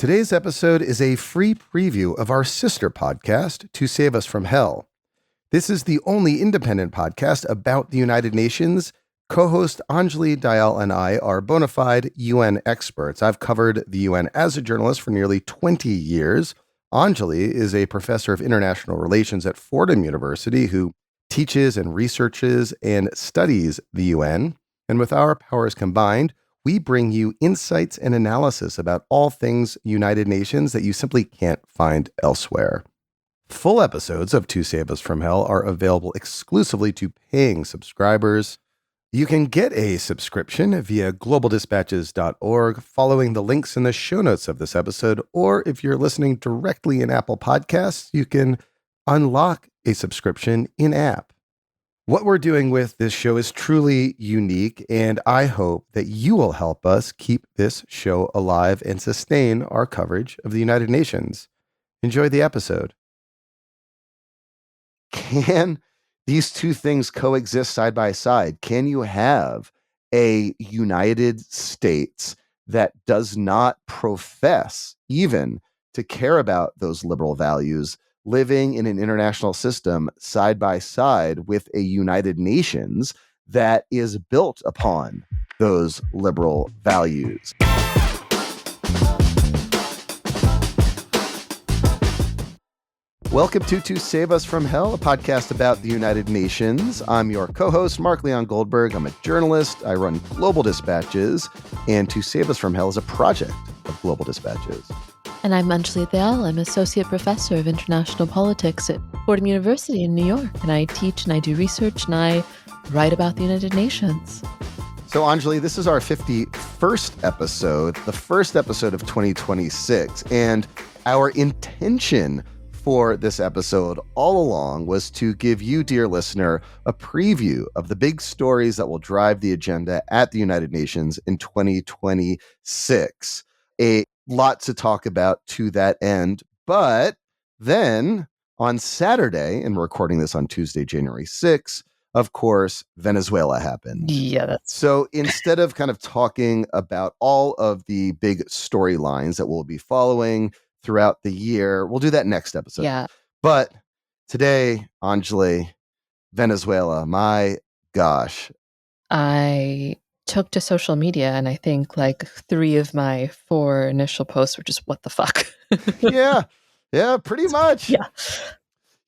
Today's episode is a free preview of our sister podcast, To Save Us from Hell. This is the only independent podcast about the United Nations. Co-host Anjali, Dayal, and I are bona fide UN experts. I've covered the UN as a journalist for nearly 20 years. Anjali is a professor of international relations at Fordham University who teaches and researches and studies the UN. And with our powers combined, we bring you insights and analysis about all things United Nations that you simply can't find elsewhere. Full episodes of To Save Us from Hell are available exclusively to paying subscribers. You can get a subscription via globaldispatches.org following the links in the show notes of this episode, or if you're listening directly in Apple Podcasts, you can unlock a subscription in-app. What we're doing with this show is truly unique, and I hope that you will help us keep this show alive and sustain our coverage of the United Nations. Enjoy the episode. Can these two things coexist side by side? Can you have a United States that does not profess even to care about those liberal values, living in an international system side by side with a United Nations that is built upon those liberal values? Welcome to Save Us from Hell, a podcast about the United Nations. I'm your co-host, Mark Leon Goldberg. I'm a journalist. I run Global Dispatches, and To Save Us from Hell is a project of Global Dispatches. And I'm Anjali Dayal. I'm Associate Professor of International Politics at Fordham University in New York. And I teach and I do research and I write about the United Nations. So Anjali, this is our 51st episode, the first episode of 2026. And our intention for this episode all along was to give you, dear listener, a preview of the big stories that will drive the agenda at the United Nations in 2026. A lot to talk about to that end. But then on Saturday, and we're recording this on Tuesday, January 6th, of course, Venezuela happened. Yeah. So instead of kind of talking about all of the big storylines that we'll be following throughout the year, we'll do that next episode. Yeah. But today, Anjali, Venezuela, my gosh. I took to social media and I think like 3 of my 4 initial posts were just, what the fuck? Yeah, pretty much. Yeah.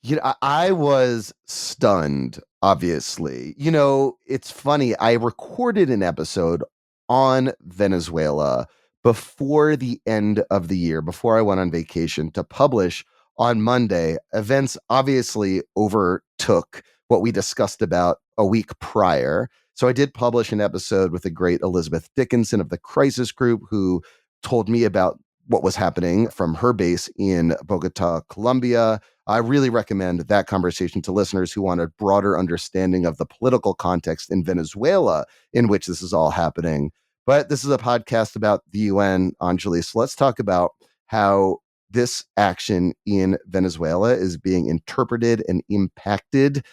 You know, I was stunned, obviously. You know, it's funny. I recorded an episode on Venezuela before the end of the year, before I went on vacation, to publish on Monday. Events obviously overtook what we discussed about a week prior. So I did publish an episode with the great Elizabeth Dickinson of the Crisis Group, who told me about what was happening from her base in Bogota, Colombia. I really recommend that conversation to listeners who want a broader understanding of the political context in Venezuela in which this is all happening. But this is a podcast about the UN, Anjali. So let's talk about how this action in Venezuela is being interpreted and impacted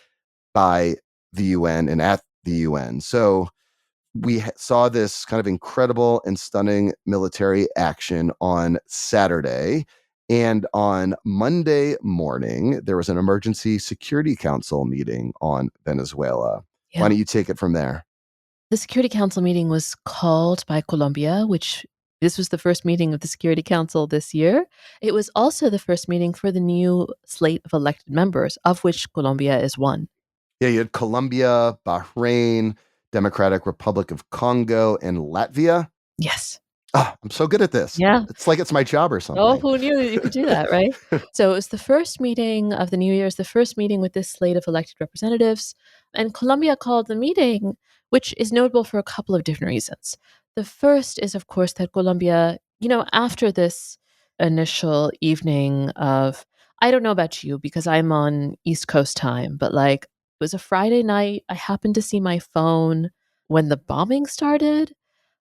by the UN and at the UN. So we saw this kind of incredible and stunning military action on Saturday. And on Monday morning, there was an emergency Security Council meeting on Venezuela. Yeah. Why don't you take it from there? The Security Council meeting was called by Colombia, this was the first meeting of the Security Council this year. It was also the first meeting for the new slate of elected members, of which Colombia is one. Yeah, you had Colombia, Bahrain, Democratic Republic of Congo, and Latvia. Yes. Oh, I'm so good at this. Yeah. It's like it's my job or something. Oh, who knew you could do that, right? So it was the first meeting of the New Year's, the first meeting with this slate of elected representatives. And Colombia called the meeting, which is notable for a couple of different reasons. The first is, of course, that Colombia, after this initial evening of, I don't know about you because I'm on East Coast time, but like it was a Friday night. I happened to see my phone when the bombing started.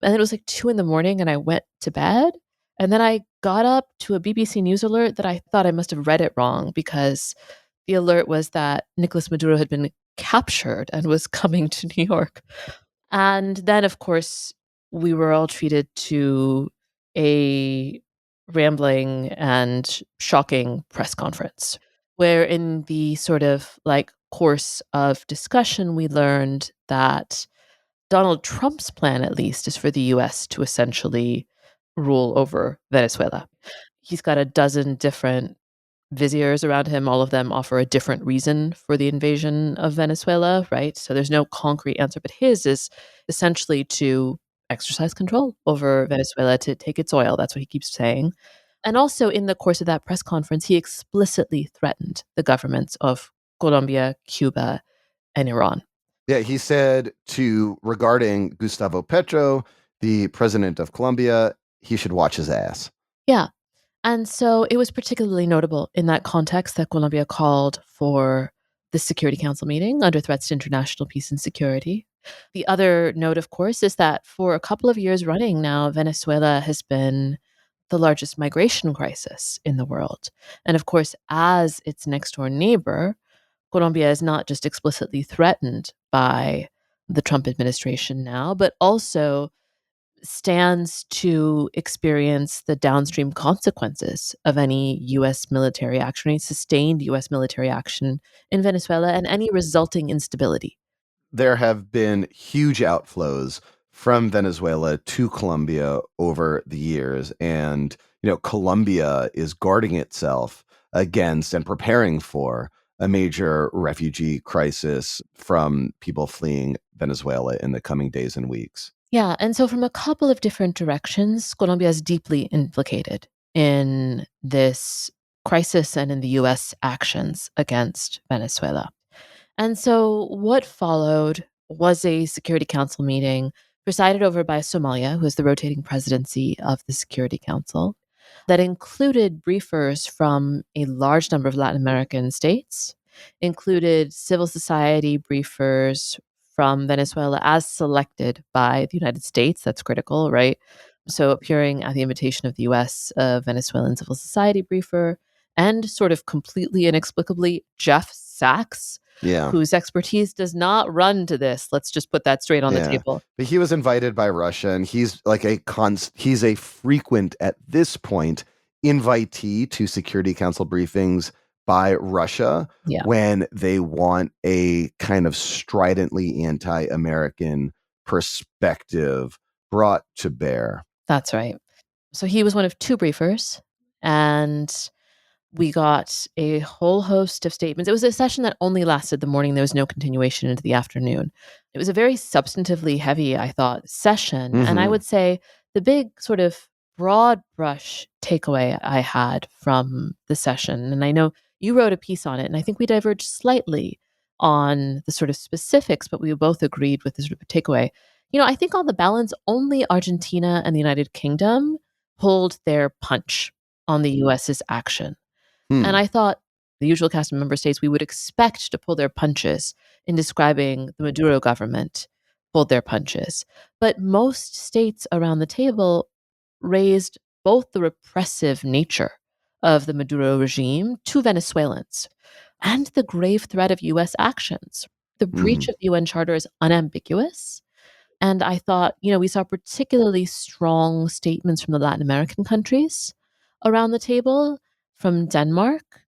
And it was like 2 a.m. and I went to bed. And then I got up to a BBC News alert that I thought I must have read it wrong because the alert was that Nicolás Maduro had been captured and was coming to New York. And then, of course, we were all treated to a rambling and shocking press conference, where in the sort of like course of discussion, we learned that Donald Trump's plan, at least, is for the US to essentially rule over Venezuela. He's got a dozen different viziers around him. All of them offer a different reason for the invasion of Venezuela, right? So there's no concrete answer, but his is essentially to exercise control over Venezuela, to take its oil. That's what he keeps saying. And also, in the course of that press conference, he explicitly threatened the governments of Colombia, Cuba, and Iran. Yeah, he said regarding Gustavo Petro, the president of Colombia, he should watch his ass. Yeah. And so it was particularly notable in that context that Colombia called for the Security Council meeting under threats to international peace and security. The other note, of course, is that for a couple of years running now, Venezuela has been the largest migration crisis in the world. And of course, as its next door neighbor, Colombia is not just explicitly threatened by the Trump administration now, but also stands to experience the downstream consequences of any U.S. military action, any sustained U.S. military action in Venezuela, and any resulting instability. There have been huge outflows from Venezuela to Colombia over the years. And, Colombia is guarding itself against and preparing for a major refugee crisis from people fleeing Venezuela in the coming days and weeks. Yeah, and so from a couple of different directions, Colombia is deeply implicated in this crisis and in the US actions against Venezuela. And so what followed was a Security Council meeting presided over by Somalia, who is the rotating presidency of the Security Council, that included briefers from a large number of Latin American states, included civil society briefers from Venezuela as selected by the United States. That's critical, right? So, appearing at the invitation of the US, Venezuelan civil society briefer, and sort of completely inexplicably, Jeff Sachs, Yeah. whose expertise does not run to this. Let's just put that straight on the Yeah. table. But he was invited by Russia, and he's like he's a frequent at this point invitee to Security Council briefings by Russia Yeah. when they want a kind of stridently anti-American perspective brought to bear. That's right. So he was one of two briefers, and we got a whole host of statements. It was a session that only lasted the morning. There was no continuation into the afternoon. It was a very substantively heavy, I thought, session. And I Mhm. would say the big sort of broad brush takeaway I had from the session, and I know you wrote a piece on it, and I think we diverged slightly on the sort of specifics, but we both agreed with the sort of takeaway. I think on the balance, only Argentina and the United Kingdom pulled their punch on the US's action. And Hmm. I thought the usual cast of member states we would expect to pull their punches in describing the Maduro government pulled their punches. But most states around the table raised both the repressive nature of the Maduro regime to Venezuelans and the grave threat of US actions. The breach Mhm. of the UN Charter is unambiguous. And I thought, we saw particularly strong statements from the Latin American countries around the table, from Denmark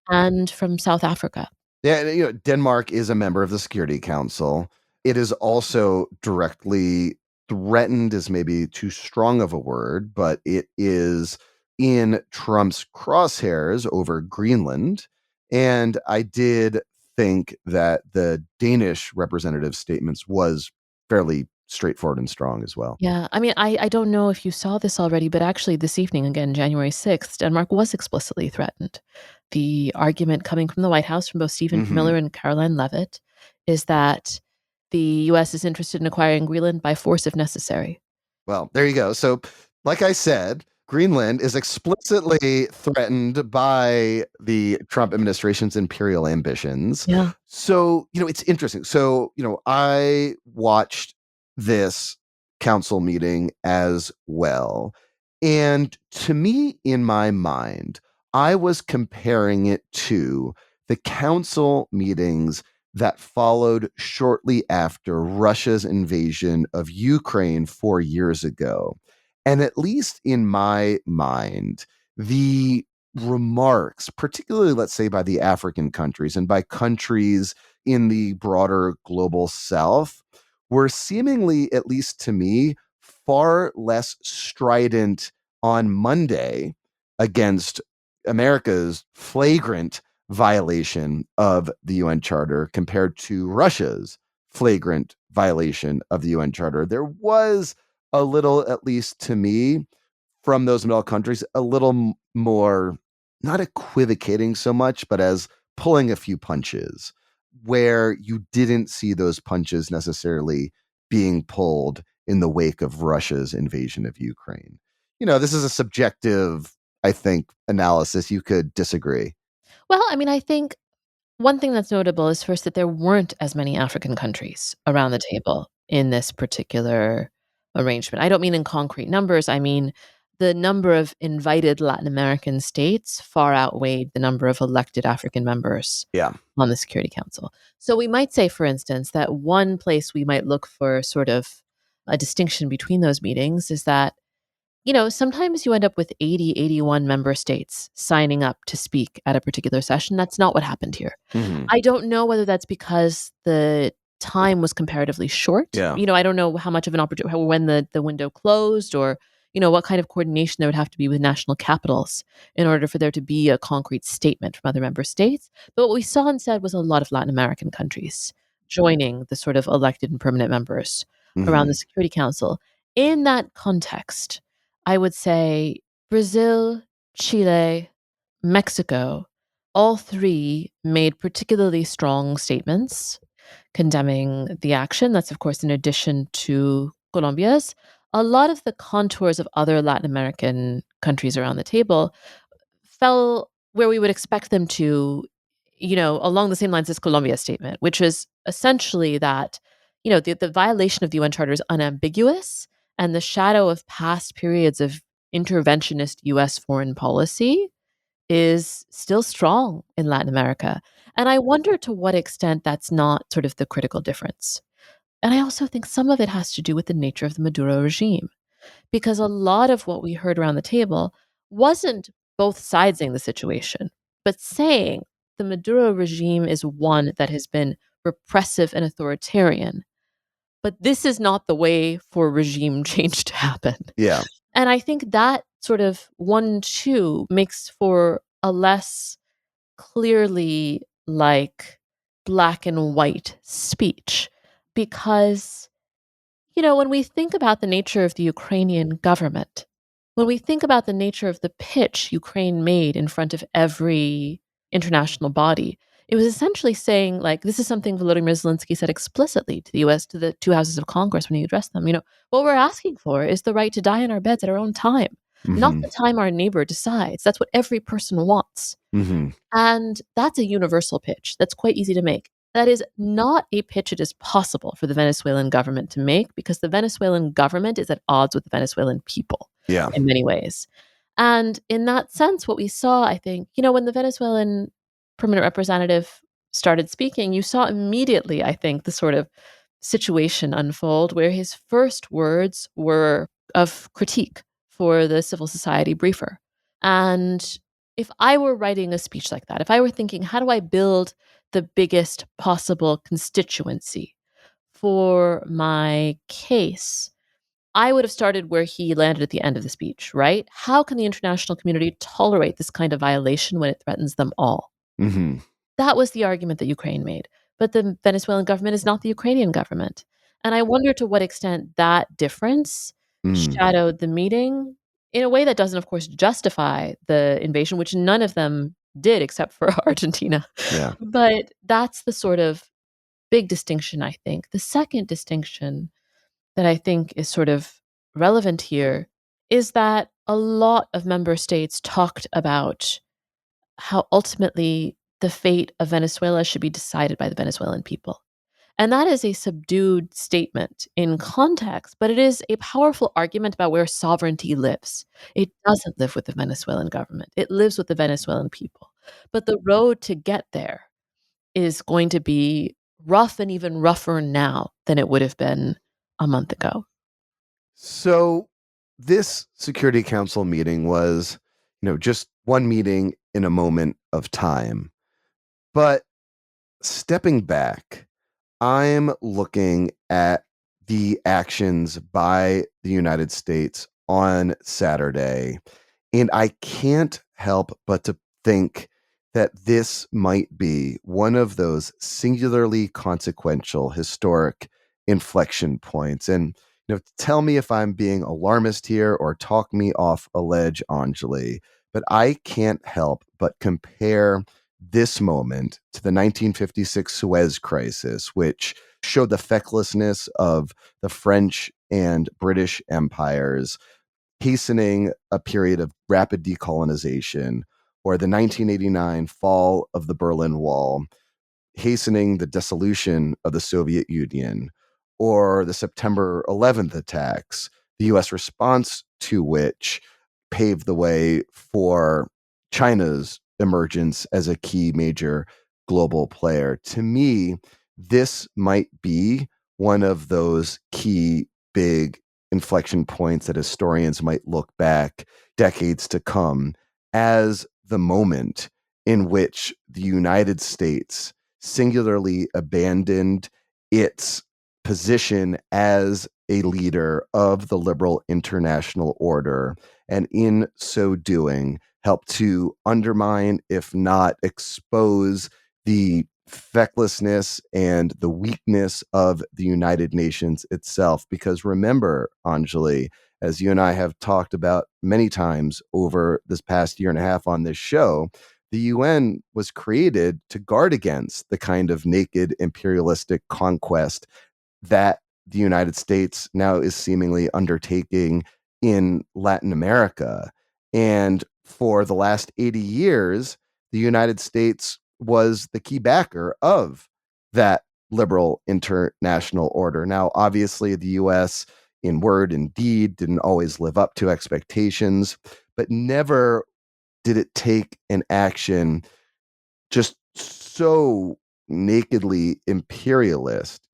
and from South Africa. Yeah, and, Denmark is a member of the Security Council. It is also directly threatened is maybe too strong of a word, but it is in Trump's crosshairs over Greenland. And I did think that the Danish representative statements was fairly straightforward and strong as well. Yeah, I mean, I don't know if you saw this already, but actually this evening, again, January 6th, Denmark was explicitly threatened. The argument coming from the White House from both Stephen Mhm. Miller and Caroline Levitt is that the US is interested in acquiring Greenland by force if necessary. Well, there you go. So, like I said, Greenland is explicitly threatened by the Trump administration's imperial ambitions. Yeah. So, it's interesting. So, I watched this council meeting as well. And to me, in my mind, I was comparing it to the council meetings that followed shortly after Russia's invasion of Ukraine 4 years ago. And at least in my mind, the remarks, particularly, let's say, by the African countries and by countries in the broader global south, were seemingly, at least to me, far less strident on Monday against America's flagrant violation of the UN Charter compared to Russia's flagrant violation of the UN Charter. There was a little, at least to me, from those middle countries, a little more, not equivocating so much, but as pulling a few punches, where you didn't see those punches necessarily being pulled in the wake of Russia's invasion of Ukraine. This is a subjective, I think, analysis. You could disagree. Well, I mean, I think one thing that's notable is first that there weren't as many African countries around the table in this particular arrangement. I don't mean in concrete numbers. I mean the number of invited Latin American states far outweighed the number of elected African members Yeah. on the Security Council. So we might say, for instance, that one place we might look for sort of a distinction between those meetings is that sometimes you end up with 80, 81 member states signing up to speak at a particular session. That's not what happened here. Mm-hmm. I don't know whether that's because the time was comparatively short. Yeah. I don't know how much of an opportunity, when the window closed, or, what kind of coordination there would have to be with national capitals in order for there to be a concrete statement from other member states. But what we saw instead was a lot of Latin American countries joining the sort of elected and permanent members around Mm-hmm. the Security Council. In that context, I would say Brazil, Chile, Mexico, all three made particularly strong statements condemning the action. That's, of course, in addition to Colombia's. A lot of the contours of other Latin American countries around the table fell where we would expect them to, along the same lines as Colombia's statement, which is essentially that, the violation of the UN Charter is unambiguous, and the shadow of past periods of interventionist US foreign policy is still strong in Latin America. And I wonder to what extent that's not sort of the critical difference. And I also think some of it has to do with the nature of the Maduro regime, because a lot of what we heard around the table wasn't both sidesing the situation, but saying the Maduro regime is one that has been repressive and authoritarian. But this is not the way for regime change to happen. Yeah. And I think that sort of 1-2 makes for a less clearly like black and white speech, because when we think about the nature of the Ukrainian government, when we think about the nature of the pitch Ukraine made in front of every international body, it was essentially saying, like, this is something Volodymyr Zelensky said explicitly to the US, to the two houses of Congress when he addressed them. What we're asking for is the right to die in our beds at our own time, not Mm-hmm. the time our neighbor decides. That's what every person wants. Mm-hmm. And that's a universal pitch that's quite easy to make. That is not a pitch it is possible for the Venezuelan government to make, because the Venezuelan government is at odds with the Venezuelan people Yeah. in many ways. And in that sense, what we saw, I think, when the Venezuelan permanent representative started speaking, you saw immediately, I think, the sort of situation unfold where his first words were of critique for the civil society briefer. And if I were writing a speech like that, if I were thinking, how do I build the biggest possible constituency for my case, I would have started where he landed at the end of the speech, right? How can the international community tolerate this kind of violation when it threatens them all? Mm-hmm. That was the argument that Ukraine made. But the Venezuelan government is not the Ukrainian government. And I wonder to what extent that difference Mm. shadowed the meeting in a way that doesn't, of course, justify the invasion, which none of them did except for Argentina. Yeah. But that's the sort of big distinction, I think. The second distinction that I think is sort of relevant here is that a lot of member states talked about how ultimately the fate of Venezuela should be decided by the Venezuelan people. And that is a subdued statement in context, but it is a powerful argument about where sovereignty lives. It doesn't live with the Venezuelan government, it lives with the Venezuelan people. But the road to get there is going to be rough, and even rougher now than it would have been a month ago. So this Security Council meeting was, just one meeting in a moment of time. But stepping back, I'm looking at the actions by the United States on Saturday, and I can't help but to think that this might be one of those singularly consequential historic inflection points. And tell me if I'm being alarmist here or talk me off a ledge, Anjali, but I can't help but compare this moment to the 1956 Suez Crisis, which showed the fecklessness of the French and British empires, hastening a period of rapid decolonization, or the 1989 fall of the Berlin Wall, hastening the dissolution of the Soviet Union, or the September 11th attacks, the US response to which paved the way for China's emergence as a key major global player. To me, this might be one of those key big inflection points that historians might look back decades to come as the moment in which the United States singularly abandoned its position as a leader of the liberal international order, and in so doing, helped to undermine, if not expose, the fecklessness and the weakness of the United Nations itself. Because remember, Anjali, as you and I have talked about many times over this past year and a half on this show, the UN was created to guard against the kind of naked imperialistic conquest that the United States now is seemingly undertaking in Latin America. And for the last 80 years, the United States was the key backer of that liberal international order. Now, obviously, the US, in word and deed, didn't always live up to expectations, but never did it take an action just so nakedly imperialist.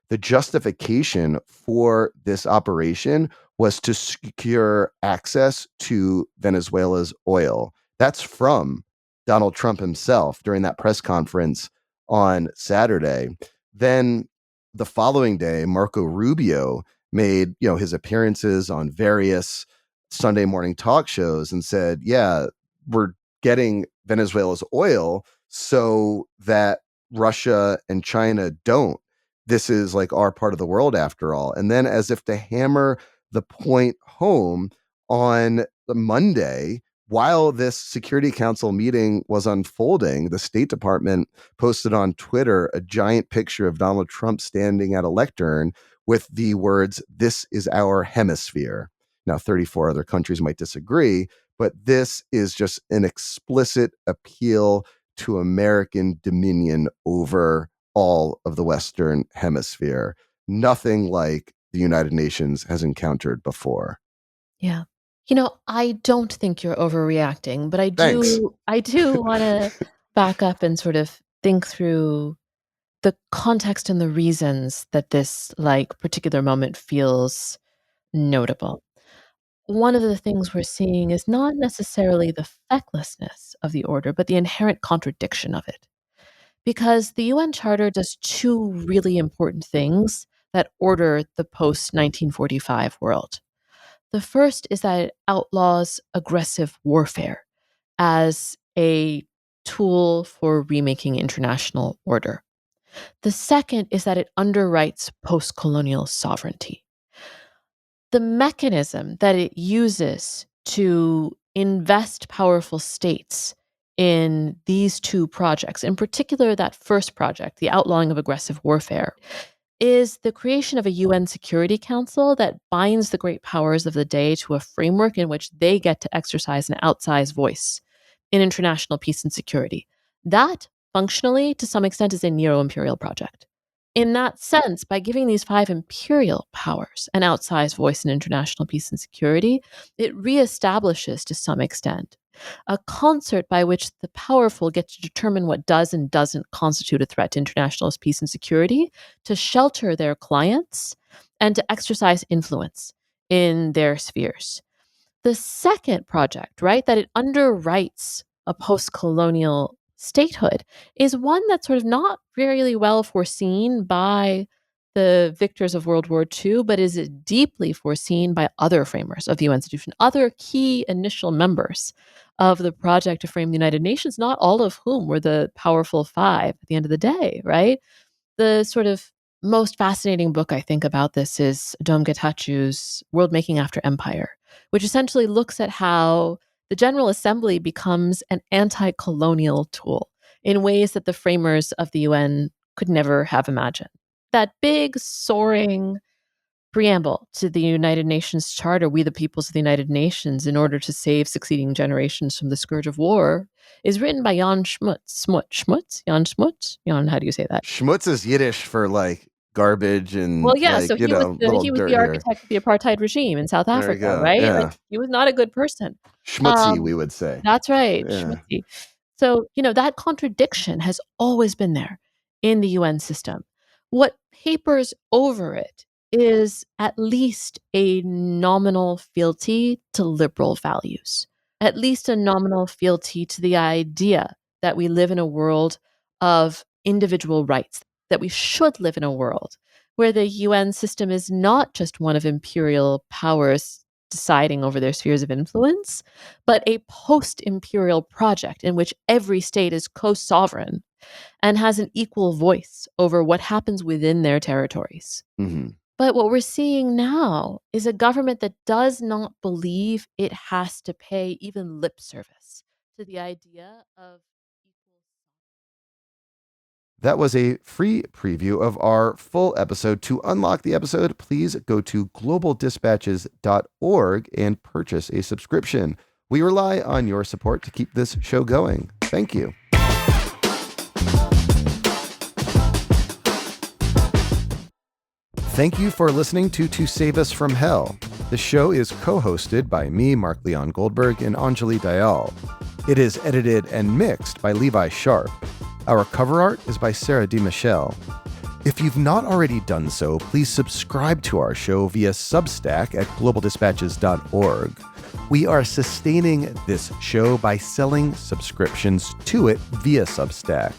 The justification for this operation was to secure access to Venezuela's oil. That's from Donald Trump himself during that press conference on Saturday. Then the following day, Marco Rubio made, his appearances on various Sunday morning talk shows and said, yeah, we're getting Venezuela's oil so that Russia and China don't. This is like our part of the world after all. And then, as if to hammer the point home, on the Monday, while this Security Council meeting was unfolding, the State Department posted on Twitter a giant picture of Donald Trump standing at a lectern with the words, "This is our hemisphere." Now, 34 other countries might disagree, but this is just an explicit appeal to American dominion over all of the Western Hemisphere. Nothing like the United Nations has encountered before. Yeah. I don't think you're overreacting, but I Thanks. do I do wanna back up and sort of think through the context and the reasons that this, particular moment feels notable. One of the things we're seeing is not necessarily the fecklessness of the order, but the inherent contradiction of it. Because the UN Charter does two really important things that order the post 1945 world. The first is that it outlaws aggressive warfare as a tool for remaking international order. The second is that it underwrites post colonial sovereignty. The mechanism that it uses to invest powerful states in these two projects, in particular, that first project, the outlawing of aggressive warfare, is the creation of a UN Security Council that binds the great powers of the day to a framework in which they get to exercise an outsized voice in international peace and security. That, functionally, to some extent, is a neo imperial project. In that sense, by giving these five imperial powers an outsized voice in international peace and security, it reestablishes, to some extent, a concert by which the powerful get to determine what does and doesn't constitute a threat to international peace and security, to shelter their clients, and to exercise influence in their spheres. The second project, right, that it underwrites a post-colonial statehood is one that's sort of not really well foreseen by the victors of World War II, but is deeply foreseen by other framers of the UN institution, other key initial members of the project to frame the United Nations, not all of whom were the powerful five at the end of the day, right? The sort of most fascinating book I think about this is Dom Getachu's World Making After Empire, which essentially looks at how the General Assembly becomes an anti-colonial tool in ways that the framers of the UN could never have imagined. That big, soaring preamble to the United Nations Charter, We the Peoples of the United Nations, in order to save succeeding generations from the scourge of war, is written by Jan Smuts. Jan Smuts? Jan, how do you say that? Schmutz is Yiddish for like garbage and Well, yeah, so little he was dirt the here. architect of the apartheid regime in South There you Africa, go. right? Like, Yeah. he was not a good person. Schmutzy, we Um, would say. that's right, Yeah. schmutzy. So, that contradiction has always been there in the UN system. What papers over it is at least a nominal fealty to liberal values, at least a nominal fealty to the idea that we live in a world of individual rights, that we should live in a world where the UN system is not just one of imperial powers deciding over their spheres of influence, but a post-imperial project in which every state is co-sovereign and has an equal voice over what happens within their territories. Mm-hmm. But what we're seeing now is a government that does not believe it has to pay even lip service to the idea of equal. That was a free preview of our full episode. To unlock the episode, please go to globaldispatches.org and purchase a subscription. We rely on your support to keep this show going. Thank you. Thank you for listening to Save Us From Hell. The show is co-hosted by me, Mark Leon Goldberg, and Anjali Dayal. It is edited and mixed by Levi Sharp. Our cover art is by Sarah D. Michelle. If you've not already done so, please subscribe to our show via Substack at globaldispatches.org. We are sustaining this show by selling subscriptions to it via Substack.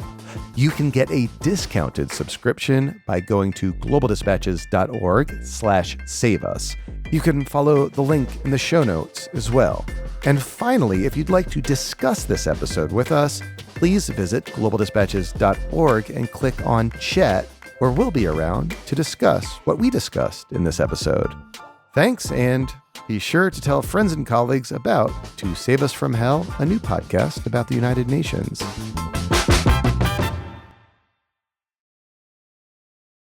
You can get a discounted subscription by going to globaldispatches.org/save us. You can follow the link in the show notes as well. And finally, if you'd like to discuss this episode with us, please visit globaldispatches.org and click on chat, where we'll be around to discuss what we discussed in this episode. Thanks, and be sure to tell friends and colleagues about To Save Us From Hell, a new podcast about the United Nations.